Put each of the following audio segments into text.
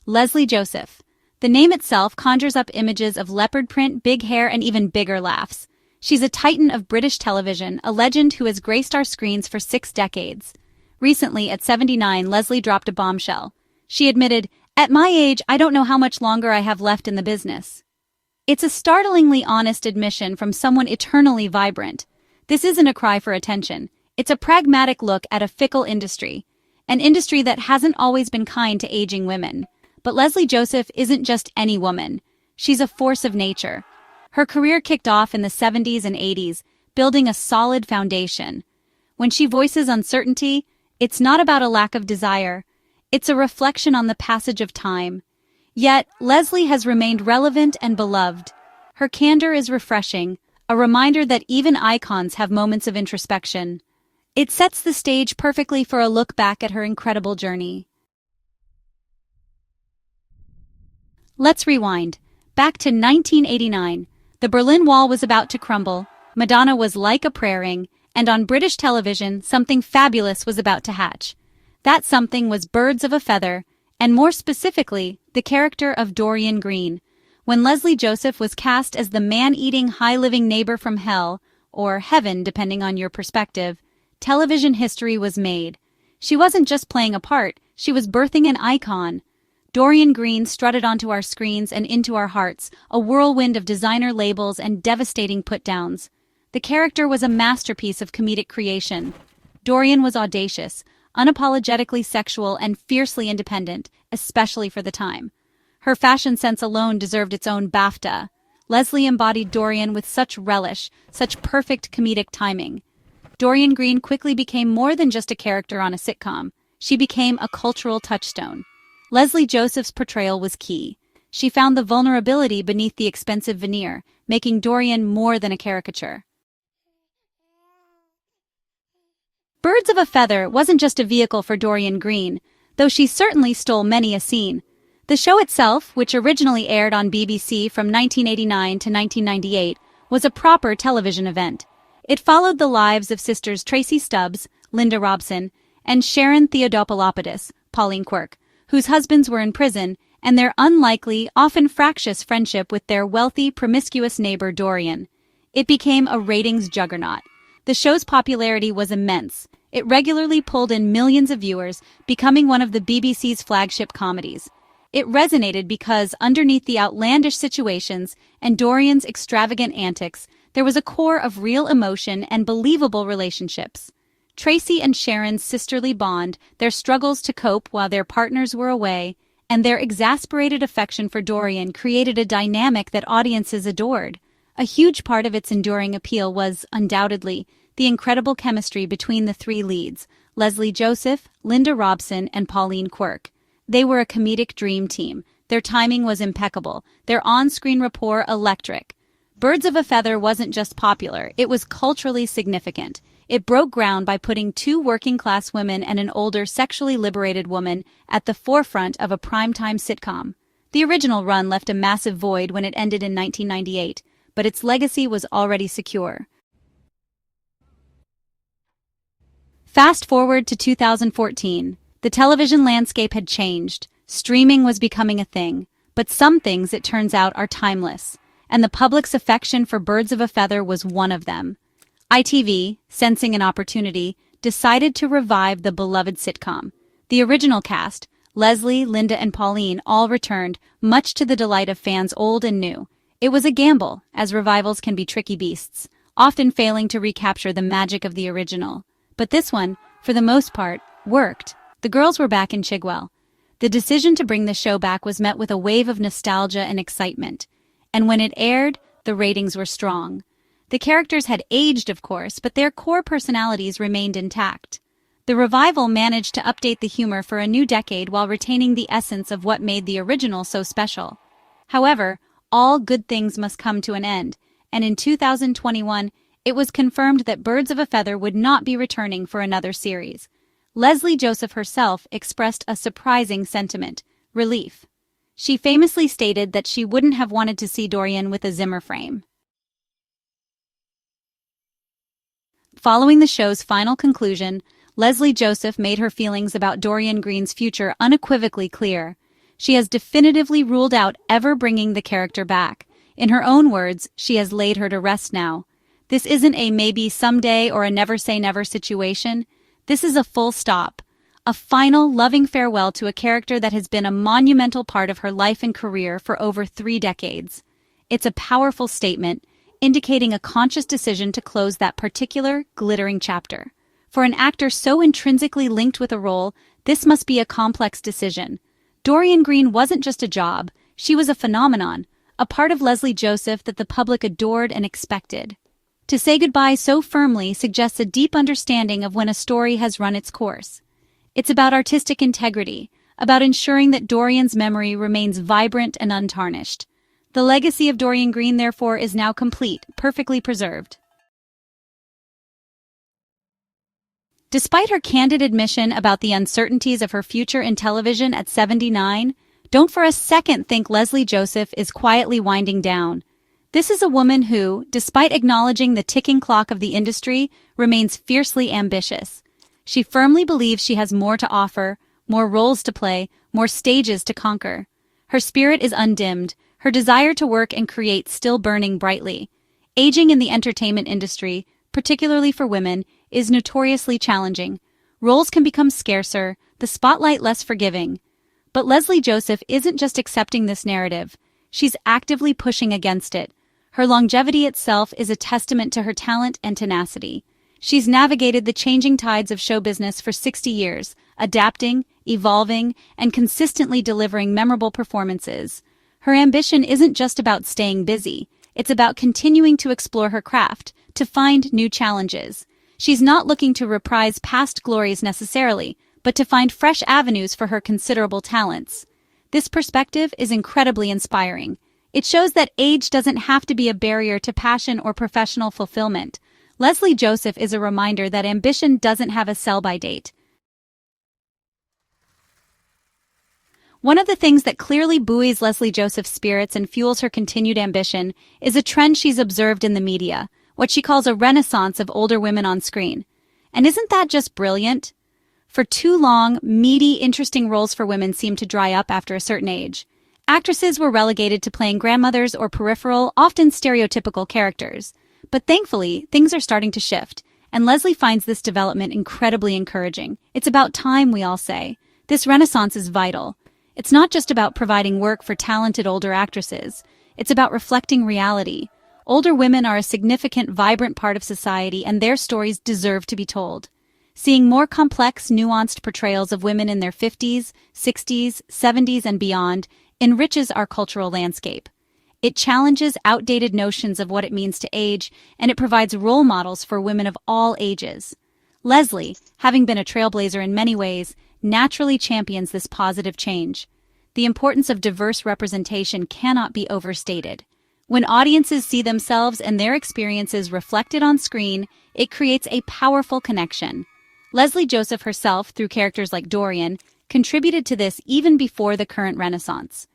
Lesley Joseph. The name itself conjures up images of leopard print, big hair, and even bigger laughs. She's a titan of British television, a legend who has graced our screens for 6 decades. Recently, at 79, Lesley dropped a bombshell. She admitted, "At my age, I don't know how much longer I have left in the business." It's a startlingly honest admission from someone eternally vibrant. This isn't a cry for attention. It's a pragmatic look at a fickle industry. An industry that hasn't always been kind to aging women. But Lesley Joseph isn't just any woman. She's a force of nature. Her career kicked off in the 70s and 80s, building a solid foundation. When she voices uncertainty, it's not about a lack of desire. It's a reflection on the passage of time. Yet, Lesley has remained relevant and beloved. Her candor is refreshing, a reminder that even icons have moments of introspection. It sets the stage perfectly for a look back at her incredible journey. Let's rewind. Back to 1989. The Berlin Wall was about to crumble, Madonna was like a prayer ring, and on British television, something fabulous was about to hatch. That something was Birds of a Feather, and more specifically, the character of Dorien Green. When Lesley Joseph was cast as the man-eating, high-living neighbor from hell, or heaven depending on your perspective, television history was made. She wasn't just playing a part, she was birthing an icon. Dorien Green strutted onto our screens and into our hearts, a whirlwind of designer labels and devastating put-downs. The character was a masterpiece of comedic creation. Dorien was audacious, unapologetically sexual, and fiercely independent, especially for the time. Her fashion sense alone deserved its own BAFTA. Lesley embodied Dorien with such relish, such perfect comedic timing. Dorien Green quickly became more than just a character on a sitcom. She became a cultural touchstone. Lesley Joseph's portrayal was key. She found the vulnerability beneath the expensive veneer, making Dorien more than a caricature. Birds of a Feather wasn't just a vehicle for Dorien Green, though she certainly stole many a scene. The show itself, which originally aired on BBC from 1989 to 1998, was a proper television event. It followed the lives of sisters Tracy Stubbs, Linda Robson, and Sharon Theodopoulos, Pauline Quirke, whose husbands were in prison, and their unlikely, often fractious friendship with their wealthy, promiscuous neighbor Dorien. It became a ratings juggernaut. The show's popularity was immense. It regularly pulled in millions of viewers, becoming one of the BBC's flagship comedies. It resonated because, underneath the outlandish situations and Dorien's extravagant antics, there was a core of real emotion and believable relationships. Tracy and Sharon's sisterly bond, their struggles to cope while their partners were away, and their exasperated affection for Dorien created a dynamic that audiences adored. A huge part of its enduring appeal was, undoubtedly, the incredible chemistry between the 3 leads, Lesley Joseph, Linda Robson, and Pauline Quirke. They were a comedic dream team. Their timing was impeccable, their on-screen rapport electric. Birds of a Feather wasn't just popular, it was culturally significant. It broke ground by putting 2 working-class women and an older, sexually liberated woman at the forefront of a primetime sitcom. The original run left a massive void when it ended in 1998, but its legacy was already secure. Fast forward to 2014. The television landscape had changed. Streaming was becoming a thing, but some things, it turns out, are timeless, and the public's affection for Birds of a Feather was one of them. ITV, sensing an opportunity, decided to revive the beloved sitcom. The original cast, Lesley, Linda, and Pauline, all returned, much to the delight of fans old and new. It was a gamble, as revivals can be tricky beasts, often failing to recapture the magic of the original. But this one, for the most part, worked. The girls were back in Chigwell. The decision to bring the show back was met with a wave of nostalgia and excitement. And when it aired, the ratings were strong. The characters had aged, of course, but their core personalities remained intact. The revival managed to update the humor for a new decade while retaining the essence of what made the original so special. However, all good things must come to an end, and in 2021, it was confirmed that Birds of a Feather would not be returning for another series. Lesley Joseph herself expressed a surprising sentiment: relief. She famously stated that she wouldn't have wanted to see Dorien with a Zimmer frame. Following the show's final conclusion, Lesley Joseph made her feelings about Dorien Green's future unequivocally clear. She has definitively ruled out ever bringing the character back. In her own words, she has laid her to rest now. This isn't a maybe someday or a never say never situation. This is a full stop. A final, loving farewell to a character that has been a monumental part of her life and career for over 3 decades. It's a powerful statement, indicating a conscious decision to close that particular, glittering chapter. For an actor so intrinsically linked with a role, this must be a complex decision. Dorien Green wasn't just a job, she was a phenomenon, a part of Lesley Joseph that the public adored and expected. To say goodbye so firmly suggests a deep understanding of when a story has run its course. It's about artistic integrity, about ensuring that Dorien's memory remains vibrant and untarnished. The legacy of Dorien Green, therefore, is now complete, perfectly preserved. Despite her candid admission about the uncertainties of her future in television at 79, don't for a second think Lesley Joseph is quietly winding down. This is a woman who, despite acknowledging the ticking clock of the industry, remains fiercely ambitious. She firmly believes she has more to offer, more roles to play, more stages to conquer. Her spirit is undimmed, her desire to work and create still burning brightly. Aging in the entertainment industry, particularly for women, is notoriously challenging. Roles can become scarcer, the spotlight less forgiving. But Lesley Joseph isn't just accepting this narrative. She's actively pushing against it. Her longevity itself is a testament to her talent and tenacity. She's navigated the changing tides of show business for 60 years, adapting, evolving, and consistently delivering memorable performances. Her ambition isn't just about staying busy. It's about continuing to explore her craft, to find new challenges. She's not looking to reprise past glories necessarily, but to find fresh avenues for her considerable talents. This perspective is incredibly inspiring. It shows that age doesn't have to be a barrier to passion or professional fulfillment. Lesley Joseph is a reminder that ambition doesn't have a sell-by date. One of the things that clearly buoys Lesley Joseph's spirits and fuels her continued ambition is a trend she's observed in the media, what she calls a renaissance of older women on screen. And isn't that just brilliant? For too long, meaty, interesting roles for women seemed to dry up after a certain age. Actresses were relegated to playing grandmothers or peripheral, often stereotypical characters. But thankfully, things are starting to shift, and Lesley finds this development incredibly encouraging. It's about time, we all say. This renaissance is vital. It's not just about providing work for talented older actresses. It's about reflecting reality. Older women are a significant, vibrant part of society, and their stories deserve to be told. Seeing more complex, nuanced portrayals of women in their 50s, 60s, 70s, and beyond enriches our cultural landscape. It challenges outdated notions of what it means to age, and it provides role models for women of all ages. Lesley, having been a trailblazer in many ways, naturally champions this positive change. The importance of diverse representation cannot be overstated. When audiences see themselves and their experiences reflected on screen, it creates a powerful connection. Lesley Joseph herself, through characters like Dorien, contributed to this even before the current Renaissance.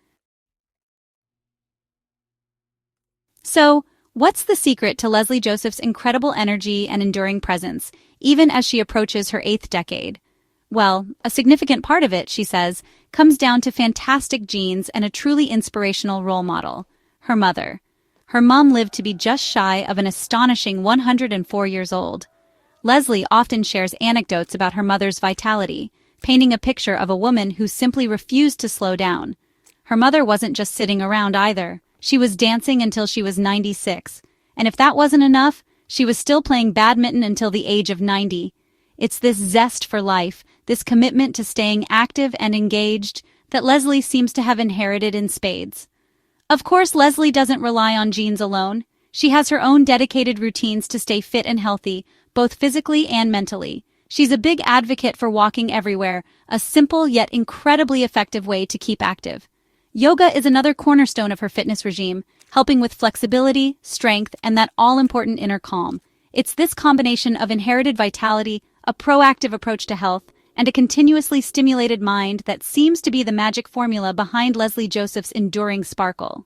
So, what's the secret to Lesley Joseph's incredible energy and enduring presence, even as she approaches her 8th decade? Well, a significant part of it, she says, comes down to fantastic genes and a truly inspirational role model, her mother. Her mom lived to be just shy of an astonishing 104 years old. Lesley often shares anecdotes about her mother's vitality, painting a picture of a woman who simply refused to slow down. Her mother wasn't just sitting around either. She was dancing until she was 96, and if that wasn't enough, she was still playing badminton until the age of 90. It's this zest for life, this commitment to staying active and engaged, that Lesley seems to have inherited in spades. Of course, Lesley doesn't rely on genes alone. She has her own dedicated routines to stay fit and healthy, both physically and mentally. She's a big advocate for walking everywhere, a simple yet incredibly effective way to keep active. Yoga is another cornerstone of her fitness regime, helping with flexibility, strength, and that all-important inner calm. It's this combination of inherited vitality, a proactive approach to health, and a continuously stimulated mind that seems to be the magic formula behind Lesley Joseph's enduring sparkle.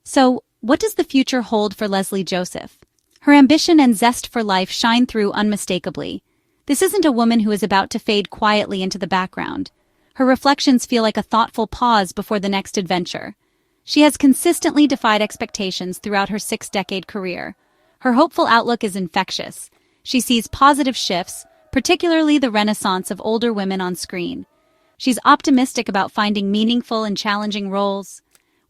So, what does the future hold for Lesley Joseph? Her ambition and zest for life shine through unmistakably. This isn't a woman who is about to fade quietly into the background. Her reflections feel like a thoughtful pause before the next adventure. She has consistently defied expectations throughout her six-decade career. Her hopeful outlook is infectious. She sees positive shifts, particularly the renaissance of older women on screen. She's optimistic about finding meaningful and challenging roles.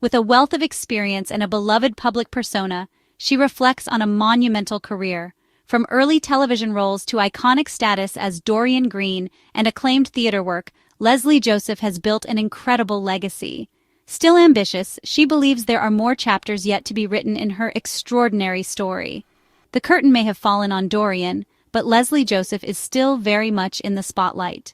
With a wealth of experience and a beloved public persona, she reflects on a monumental career. From early television roles to iconic status as Dorien Green and acclaimed theater work, Lesley Joseph has built an incredible legacy. Still ambitious, she believes there are more chapters yet to be written in her extraordinary story. The curtain may have fallen on Dorien, but Lesley Joseph is still very much in the spotlight.